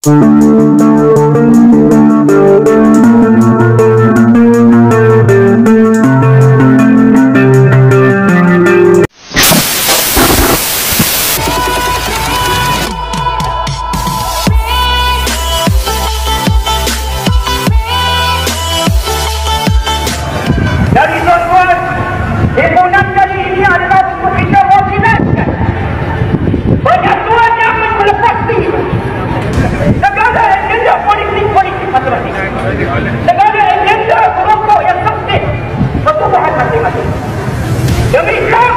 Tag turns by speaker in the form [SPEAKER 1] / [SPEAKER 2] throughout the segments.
[SPEAKER 1] Jadi tuan-tuan, himpunan kali ini adalah untuk kita mewakilkan penyatuan yang melepas diri. Segala agenda politik masing-masing, segala agenda kelompok yang sakit pertubuhan masing-masing. Demi Islam,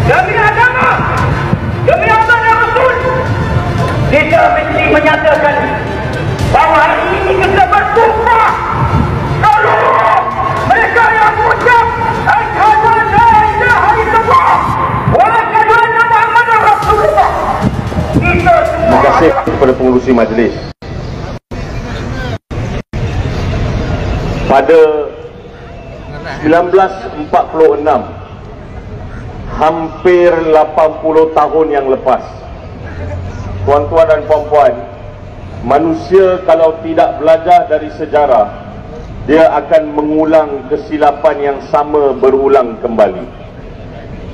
[SPEAKER 1] demi agama, demi Allah dan Rasul, kita mesti menyatakan bahawa hari ini kita bersumpah kalau mereka yang mengucap asyhadu an la ilaha illallah wa asyhadu anna Muhammadar Rasulullah, kita semua.
[SPEAKER 2] Terima kasih kepada pengurusi majlis. Pada 1946, hampir 80 tahun yang lepas, tuan-tuan dan puan-puan, manusia kalau tidak belajar dari sejarah, dia akan mengulang kesilapan yang sama berulang kembali.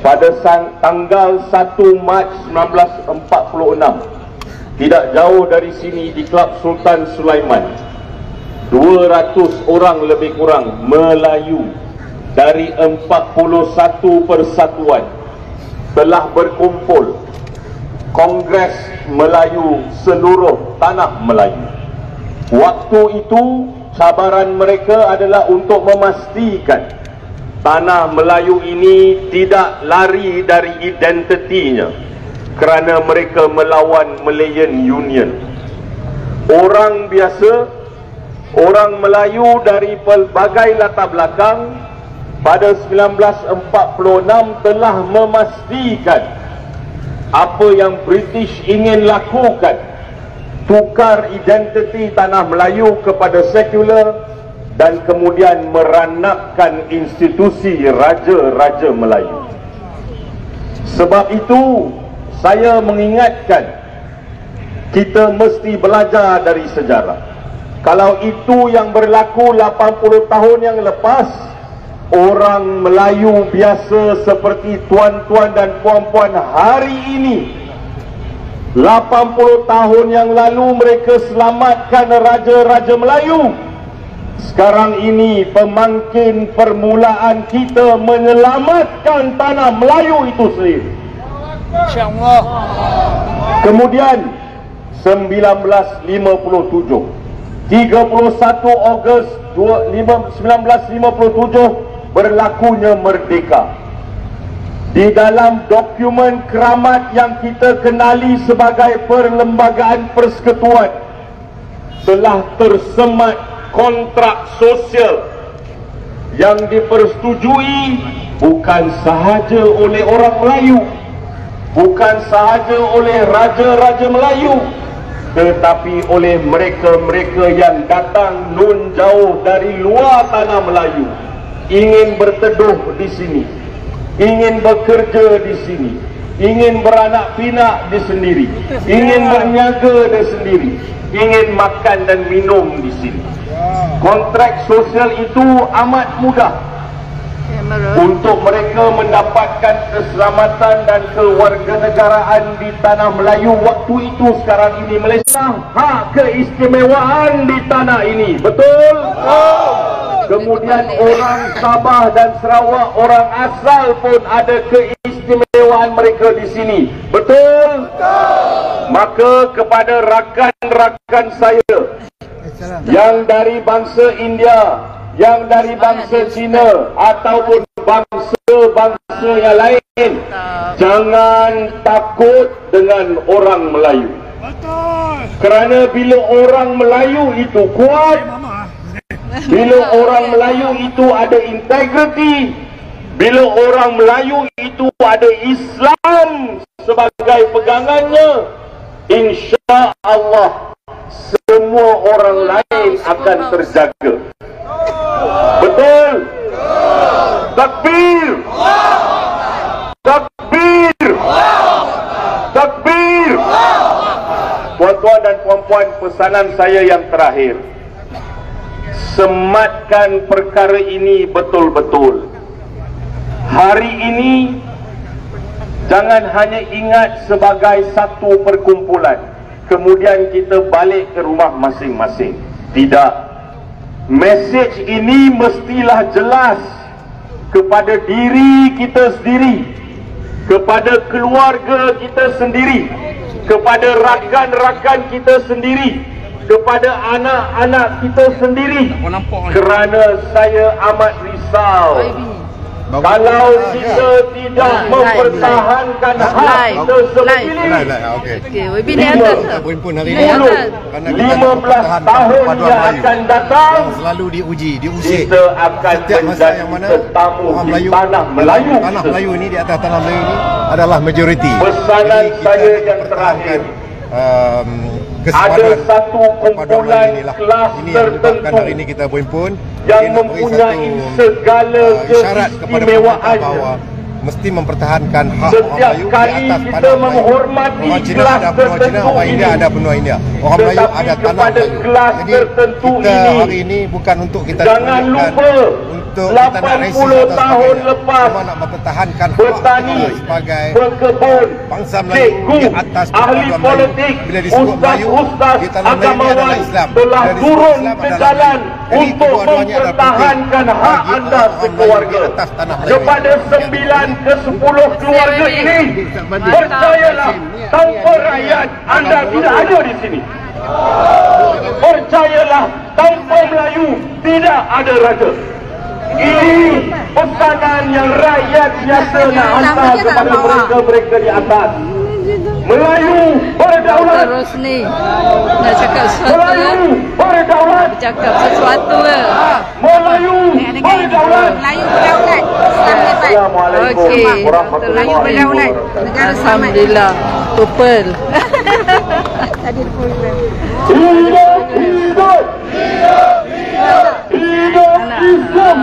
[SPEAKER 2] Pada tanggal 1 Mac 1946, tidak jauh dari sini di Klub Sultan Sulaiman, 200 orang lebih kurang Melayu dari 41 persatuan telah berkumpul Kongres Melayu seluruh tanah Melayu. Waktu itu cabaran mereka adalah untuk memastikan tanah Melayu ini tidak lari dari identitinya kerana mereka melawan Malayan Union. Orang biasa, orang Melayu dari pelbagai latar belakang pada 1946 telah memastikan apa yang British ingin lakukan, tukar identiti tanah Melayu kepada sekular dan kemudian meranapkan institusi Raja-Raja Melayu. Sebab itu saya mengingatkan kita mesti belajar dari sejarah. Kalau itu yang berlaku 80 tahun yang lepas, orang Melayu biasa seperti tuan-tuan dan puan-puan hari ini, 80 tahun yang lalu mereka selamatkan Raja-Raja Melayu. Sekarang ini pemangkin permulaan kita menyelamatkan tanah Melayu itu sendiri. InsyaAllah. Kemudian 1957, 31 Ogos 1957 berlakunya merdeka. Di dalam dokumen keramat yang kita kenali sebagai Perlembagaan Persekutuan telah tersemat kontrak sosial yang dipersetujui bukan sahaja oleh orang Melayu, bukan sahaja oleh Raja-Raja Melayu, tetapi oleh mereka-mereka yang datang nun jauh dari luar tanah Melayu, ingin berteduh di sini, ingin bekerja di sini, ingin beranak pinak di sendiri, ingin berniaga di sendiri, ingin makan dan minum di sini. Kontrak sosial itu amat mudah untuk mereka mendapatkan keselamatan dan kewarganegaraan di tanah Melayu waktu itu. Sekarang ini Malaysia hak keistimewaan di tanah ini, betul? Kemudian orang Sabah dan Sarawak, orang asal pun ada keistimewaan mereka di sini, betul? Maka kepada rakan-rakan saya yang dari bangsa India, yang dari bangsa Cina ataupun bangsa-bangsa yang lain, jangan takut dengan orang Melayu. Kerana bila orang Melayu itu kuat, bila orang Melayu itu ada integriti, bila orang Melayu itu ada Islam sebagai pegangannya, insya Allah semua orang lain akan terjaga. Betul? Takbir! Takbir! Takbir! Tuan-tuan dan puan-puan kawan-kawan, pesanan saya yang terakhir, sematkan perkara ini betul-betul. Hari ini jangan hanya ingat sebagai satu perkumpulan, kemudian kita balik ke rumah masing-masing. Tidak. Mesej ini mestilah jelas kepada diri kita sendiri, kepada keluarga kita sendiri, kepada rakan-rakan kita sendiri, kepada anak-anak kita sendiri. Kerana saya amat risau kalau kita tidak mempertahankan hak kita sebegini. 15 tahun yang akan datang,
[SPEAKER 3] selalu diuji, diusik.
[SPEAKER 2] kita akan
[SPEAKER 3] Setiap masa yang mana
[SPEAKER 2] tetamu
[SPEAKER 3] orang
[SPEAKER 2] di
[SPEAKER 3] Melayu,
[SPEAKER 2] tanah Melayu.
[SPEAKER 3] Tanah Melayu ini, di atas tanah Melayu ini adalah majoriti.
[SPEAKER 2] Pesanan
[SPEAKER 3] Jadi, kita
[SPEAKER 2] saya yang
[SPEAKER 3] pertahankan,
[SPEAKER 2] terakhir,
[SPEAKER 3] kesepadan
[SPEAKER 2] ada satu kumpulan
[SPEAKER 3] inilah.
[SPEAKER 2] kelas
[SPEAKER 3] Ini yang menyebabkan
[SPEAKER 2] tertentu
[SPEAKER 3] hari ini kita berhimpun
[SPEAKER 2] yang
[SPEAKER 3] Kita nak beri
[SPEAKER 2] mempunyai
[SPEAKER 3] satu,
[SPEAKER 2] segala
[SPEAKER 3] isyarat kepada pemerintah
[SPEAKER 2] keistimewaannya.
[SPEAKER 3] bahawa mesti mempertahankan hak
[SPEAKER 2] Setiap
[SPEAKER 3] orang Melayu
[SPEAKER 2] kali
[SPEAKER 3] di atas
[SPEAKER 2] kita
[SPEAKER 3] tanah Melayu.
[SPEAKER 2] menghormati
[SPEAKER 3] Orang Cina
[SPEAKER 2] kelas
[SPEAKER 3] ada benua Cina,
[SPEAKER 2] tertentu
[SPEAKER 3] orang India
[SPEAKER 2] ini,
[SPEAKER 3] ada benua India. Orang Melayu
[SPEAKER 2] tetapi
[SPEAKER 3] ada tanah
[SPEAKER 2] kepada
[SPEAKER 3] Melayu.
[SPEAKER 2] kelas
[SPEAKER 3] Jadi
[SPEAKER 2] tertentu
[SPEAKER 3] kita
[SPEAKER 2] ini,
[SPEAKER 3] hari ini bukan untuk kita
[SPEAKER 2] jangan
[SPEAKER 3] tunjukkan
[SPEAKER 2] lupa,
[SPEAKER 3] untuk kita nak resis
[SPEAKER 2] 80
[SPEAKER 3] atau
[SPEAKER 2] tahun
[SPEAKER 3] sebagainya.
[SPEAKER 2] lepas,
[SPEAKER 3] Cuma nak mempertahankan hak
[SPEAKER 2] petani,
[SPEAKER 3] kita sebagai
[SPEAKER 2] pekebun,
[SPEAKER 3] bangsa Melayu
[SPEAKER 2] cikgu,
[SPEAKER 3] di atas
[SPEAKER 2] ahli
[SPEAKER 3] perpaduan
[SPEAKER 2] politik,
[SPEAKER 3] Melayu. Bila disebut Melayu,
[SPEAKER 2] ustaz-ustaz,
[SPEAKER 3] di tanah Melayu ini
[SPEAKER 2] agamawan
[SPEAKER 3] adalah Islam.
[SPEAKER 2] telah
[SPEAKER 3] Bila disebut
[SPEAKER 2] turun
[SPEAKER 3] Islam
[SPEAKER 2] ke
[SPEAKER 3] adalah
[SPEAKER 2] jalan
[SPEAKER 3] Melayu. Jadi
[SPEAKER 2] untuk
[SPEAKER 3] kedua-duanya adalah
[SPEAKER 2] mempertahankan
[SPEAKER 3] penting
[SPEAKER 2] hak
[SPEAKER 3] bagi
[SPEAKER 2] anda
[SPEAKER 3] orang Melayu
[SPEAKER 2] sekeluarga.
[SPEAKER 3] di atas tanah Melayu.
[SPEAKER 2] Kepada 9 ke 10 keluarga ini, percayalah, tanpa rakyat anda tidak ada di sini. Percayalah, tanpa Melayu tidak ada raja. Ini pesanan yang rakyat biasa nak hantar kepada mereka-mereka di atas. Melayu berdaulat.
[SPEAKER 4] Terus ni nak cakap sesuatu ke?
[SPEAKER 2] Melayu berdaulat.
[SPEAKER 4] Cakap sesuatu ke?
[SPEAKER 2] Melayu berdaulat.
[SPEAKER 5] Melayu berdaulat.
[SPEAKER 2] Assalamualaikum
[SPEAKER 4] Okey.
[SPEAKER 2] warahmatullahi
[SPEAKER 5] berdaulat.
[SPEAKER 2] wabarakatuh.
[SPEAKER 5] Negara selamat.
[SPEAKER 4] Alhamdulillah. Tupel.
[SPEAKER 5] Tadi program.
[SPEAKER 2] Hidup, hidup, hidup Islam.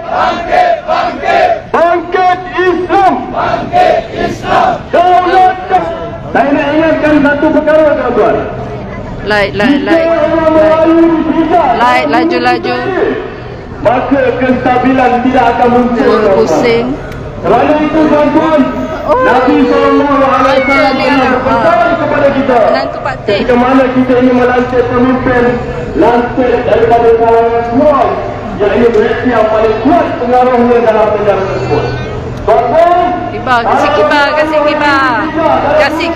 [SPEAKER 2] Bangkit, bangkit, bangkit Islam. Daulat. Saya nak ingatkan satu perkara, tuan-tuan.
[SPEAKER 4] Like. Laju.
[SPEAKER 2] Maka kestabilan tidak akan muncul.
[SPEAKER 4] Pusing.
[SPEAKER 2] Kerana itu, tuan-tuan, Nabi SAW pernah berpesan kepada kita,
[SPEAKER 4] Menantu Pak Teh.
[SPEAKER 2] ketika mana kita ingin melantik pemimpin, lantik daripada kalangan semua, iaitu mereka yang paling kuat pengaruhnya dalam negara tersebut. Tuan-tuan,
[SPEAKER 4] Kasih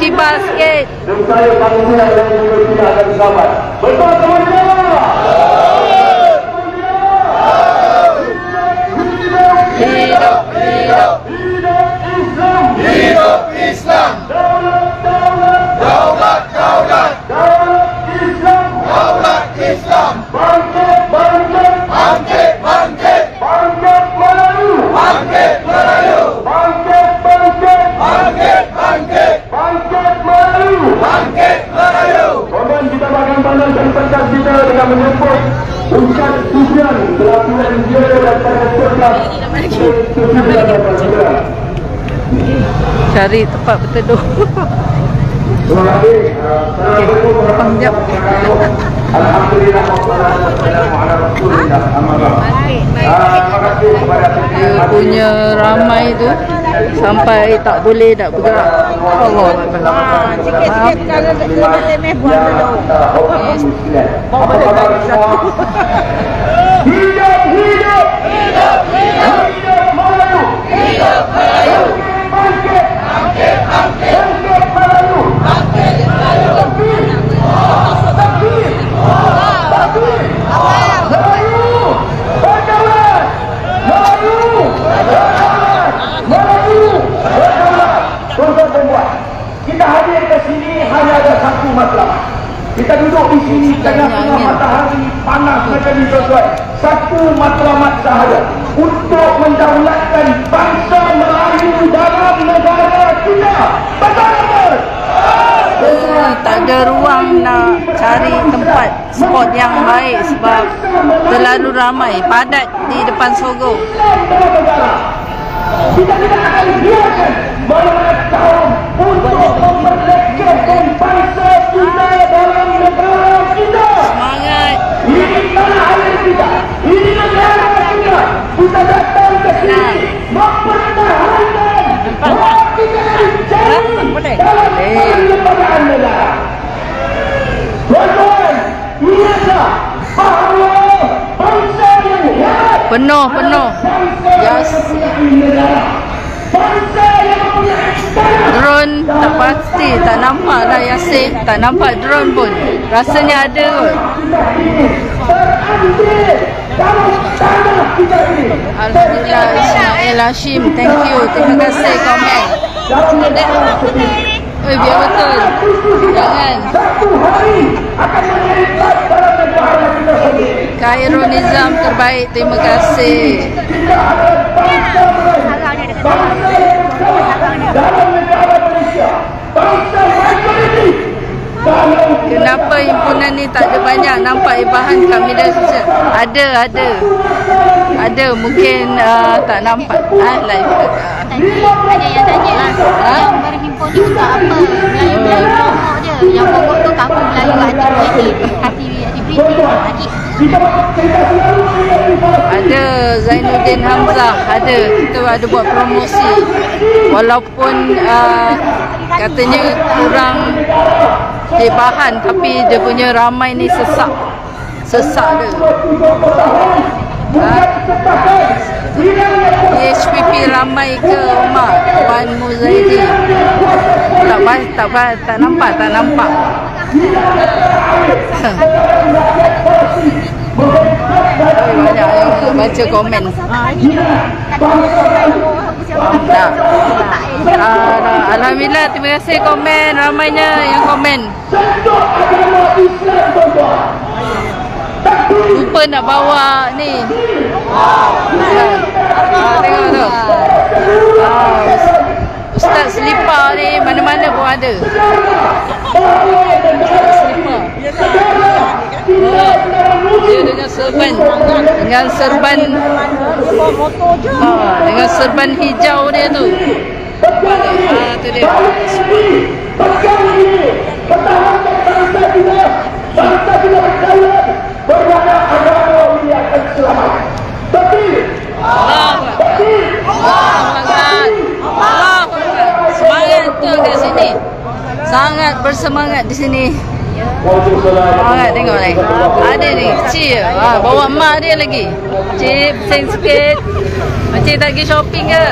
[SPEAKER 4] kibar sikit.
[SPEAKER 2] dan saya bangsa dan juga tidak akan selamat. Betul, teman-teman?
[SPEAKER 4] Hidup.
[SPEAKER 2] Hidup Islam. Daulat Islam. Bangkit Melayu. Bangkit Melayu. Tuan-tuan, kita akan panaskan pentas kita dengan menyebut ucap pujian pelabuhan dia daripada sebelah
[SPEAKER 4] Cari tempat berteduh.
[SPEAKER 2] Terima kasih.
[SPEAKER 4] Sekejap.
[SPEAKER 2] Alhamdulillah wassalamu ala rasulillah. Terima kasih kepada
[SPEAKER 4] Dia punya ramai tu sampai tak boleh nak bergerak. Allah.
[SPEAKER 5] Sikit-sikit kalau lepas temeh buat dulu.
[SPEAKER 2] Apa khabar semua? Hidup Melayu. Bangkit Melayu. Kita hadir ke sini hanya ada satu masalah. Kita duduk di sini tengah-tengah matahari panas macam ni, tuan-tuan. Satu matlamat sahaja, untuk mendaulatkan bangsa Melayu dalam negara kita. Betul?
[SPEAKER 4] Tak ada ruang nak cari tempat spot yang baik sebab terlalu ramai, padat di depan Sogo.
[SPEAKER 2] Kita tidak akan biarkan mana-mana kaum untuk memperlekehkan bangsa kita dalam negara kita.
[SPEAKER 4] Semangat.
[SPEAKER 2] Ini tanah air kita. Ini negara kita. Kita datang ke sini mempertahankan hak kita dicari dalam penyelenggaraan negara. Tuan-tuan, ingatlah bahawa bangsa yang hebat,
[SPEAKER 4] Penuh.
[SPEAKER 2] Yes. Bangsa yang punya tanah.
[SPEAKER 4] Drone tak pasti, tak nampak lah Yasin. Tak nampak drone pun. Rasanya ada kot.
[SPEAKER 2] Terambil dalam tanah kita ini.
[SPEAKER 4] Alhamdulillah, Ismail Hashim. Thank you. Terima kasih komen. Biar betul. Jangan.
[SPEAKER 2] Satu hari akan menjadi dalam negara kita sendiri.
[SPEAKER 4] Khairul Nizam terbaik. Terima kasih.
[SPEAKER 2] Kita adalah bangsa Melayu. Bangsa yang bersama dalam negara Malaysia. Bangsa majoriti.
[SPEAKER 4] Kenapa himpunan ni tak ada banyak nampak bahan kat media sosial? Ada mungkin tak nampak. Live ke?
[SPEAKER 5] Ada yang tanya yang berhimpun ni untuk apa? Melayu pokok je. Yang pokok tu kampung Melayu aktiviti.
[SPEAKER 4] Ada Zainuddin Hamzah. Ada. Kita ada buat promosi. Walaupun katanya kurang bahan, tapi dia punya ramai ni sesak dia. HPP ramai ke Umar Wan Muzaidi? Tak nampak. Banyak yang baca komen. Tak. Alhamdulillah, terima kasih komen ramainya yang komen. Lupa nak bawa ni. Tengok tu. Ustaz selipar ni mana-mana pun ada. Selipar. Dia dengan serban. Dengan serban hijau dia tu. Tu dia.
[SPEAKER 2] Bangsa kita berjaya berada agama ini akan selamat.
[SPEAKER 4] Semangat tu kat sini. Sangat bersemangat di sini. Semangat tengok ni. Ada ni kecil. Bawa mak dia lagi. Cik pusing sikit. Macam tak pergi shopping ke?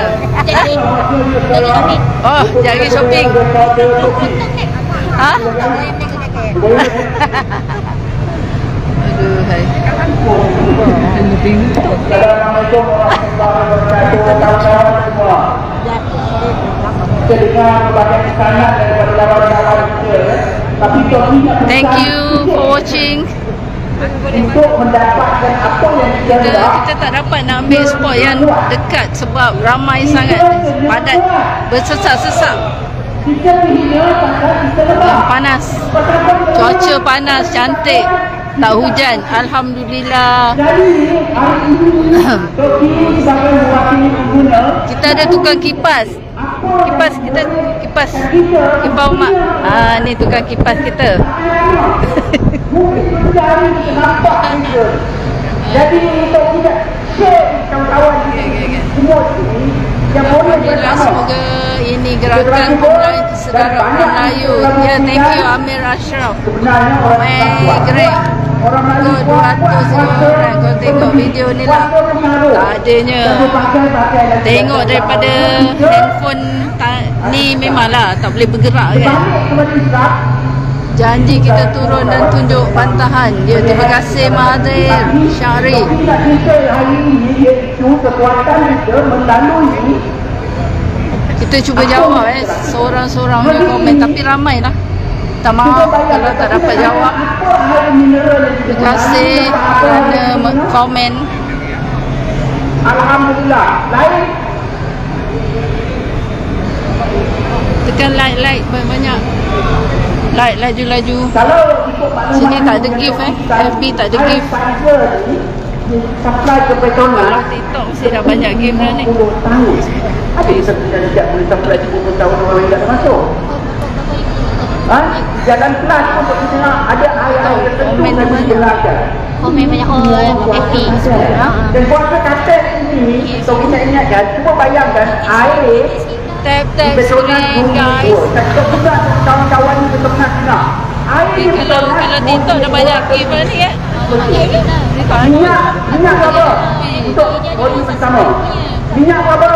[SPEAKER 4] Oh, tak pergi shopping. Ha? Aduh, hai.
[SPEAKER 2] Assalamualaikum warahmatullahi wabarakatuh. Semua. Kita dengar berbagai pesanan daripada lawan-lawan kita. Tapi
[SPEAKER 4] thank you for watching.
[SPEAKER 2] Untuk mendapatkan apa yang
[SPEAKER 4] kita tak dapat nak ambil spot yang dekat sebab ramai sangat, padat, bersesak-sesak. Panas, cuaca panas, cantik, tak hujan, alhamdulillah. Kita ada tukang kipas mak. Ni tukang kipas kita.
[SPEAKER 2] Jadi untuk kita share kawan-kawan semua ini yang boleh
[SPEAKER 4] Alhamdulillah, semoga ini gerakan Persaudaraan Melayu. Ya, thank you Amir Ashraf. Great. Kau 200 orang kau tengok video ni lah. Tak adanya. Tengok daripada handphone ni memanglah tak boleh bergerak kan. Janji kita turun dan tunjuk bantahan. Ya, terima kasih Mahathir Syarif. Kita cuba jawab seorang-seorang yang komen, tapi ramai lah. Tak maaf kalau tak dapat jawab. Terima kasih kerana komen.
[SPEAKER 2] Alhamdulillah. Lain.
[SPEAKER 4] Tekan like banyak-banyak. Like laju-laju. Sini tak ada gift FB tak ada gift.
[SPEAKER 2] supply ke Petronas
[SPEAKER 4] Kalau TikTok mesti dah banyak game dah ni.
[SPEAKER 2] 10 tahun. Ada yang tidak boleh supply 10 tahun orang yang tak masuk. Jalan kelas pun untuk kita nak ada air-air tertentu yang dijelaskan.
[SPEAKER 5] Komen banyak orang happy.
[SPEAKER 2] Dan kuasa katet ini, so kita ingatkan, cuba bayangkan air
[SPEAKER 4] Tap-tap
[SPEAKER 2] Petronas
[SPEAKER 4] screen
[SPEAKER 2] bumi
[SPEAKER 4] guys.
[SPEAKER 2] tu. Kita juga kawan-kawan di Petronas nak. Air di
[SPEAKER 4] Kalau
[SPEAKER 2] Petronas
[SPEAKER 4] TikTok dah banyak game dah ni ya.
[SPEAKER 2] minyak berapa? Untuk body bersama. Minyak berapa?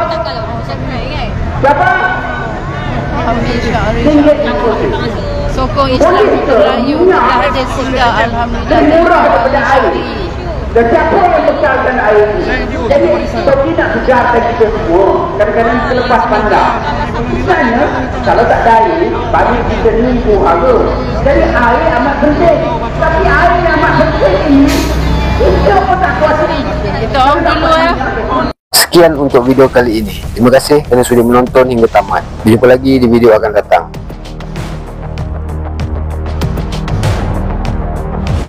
[SPEAKER 2] Berapa?
[SPEAKER 4] Amir Syahri
[SPEAKER 2] RM1.50.
[SPEAKER 4] sokong Islam untuk Melayu. Dah ada singgah alhamdulillah.
[SPEAKER 2] Dan murah daripada air. Dan siapa yang bekalkan air ini? Jadi kita tidak bekalkan kita semua. Kadang-kadang kita lepas pandang. Sebenarnya kalau tak ada air, bagi kita ni harga. Jadi air amat penting. Tapi air yang amat penting ini kita pun tak kuasai.
[SPEAKER 4] Kita on dulu ya.
[SPEAKER 6] Sekian untuk video kali ini. Terima kasih kerana sudah menonton hingga tamat. Berjumpa lagi di video akan datang.